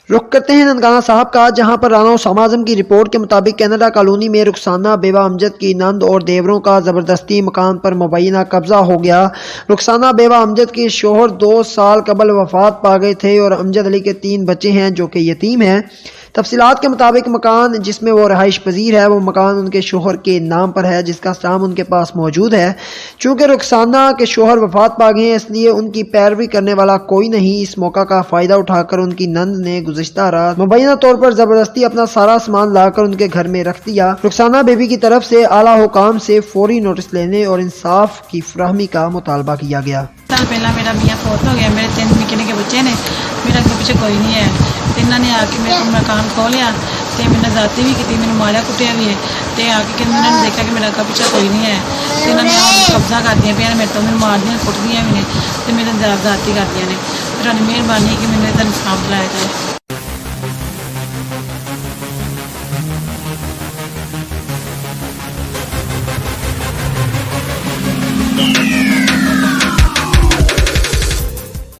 रुख करते हैं ननकाना साहब का, जहां पर राना उसामा आजम की रिपोर्ट के मुताबिक कनाडा कॉलोनी में रुखसाना बेवा अमजद की नंद और देवरों का ज़बरदस्ती मकान पर मुबैना कब्जा हो गया। रुखसाना बेवा अमजद के शोहर 2 साल कबल वफात पा गए थे और अमजद अली के 3 बच्चे हैं जो कि यतीम हैं। तफसीलात के मुताबिक मकान जिसमें वो रहाइश पजीर है वो मकान उनके शोहर के नाम पर है, जिसका साम उनके पास मौजूद है। चूँकि रुखसाना के शोहर वफात पा गए हैं इसलिए उनकी पैरवी करने वाला कोई नहीं। इस मौका का फ़ायदा उठाकर उनकी नंद ने गुज़िश्ता रात मुबैना तौर पर ज़बरदस्ती अपना सारा सामान लाकर उनके घर में रख दिया। रुखसाना बेबी की तरफ से आला हुकाम से फौरी नोटिस लेने और इंसाफ की फराहमी का मुतालबा किया गया। साल पहला मेरा मियाँ फौत हो गया, मेरे 3 निक्के निक्के बच्चे ने, मेरा अगे पिछे कोई नहीं है। इन्होंने आके मेरे को मकान खोलिया तो मैंने जाती भी की, मैंने मारिया कुटिया भी है। तो आके इन्होंने देखा कि मेरा अगे पिछे कोई नहीं है, तो इन्होंने कब्जा कर दिया पे मेरे तो, मैंने मार दिया कुट दिया भी ने, तो मेरे जाती कर दिया ने। फिर मेहरबानी कि मैंने इधर इंसाफ दिलाया जाए।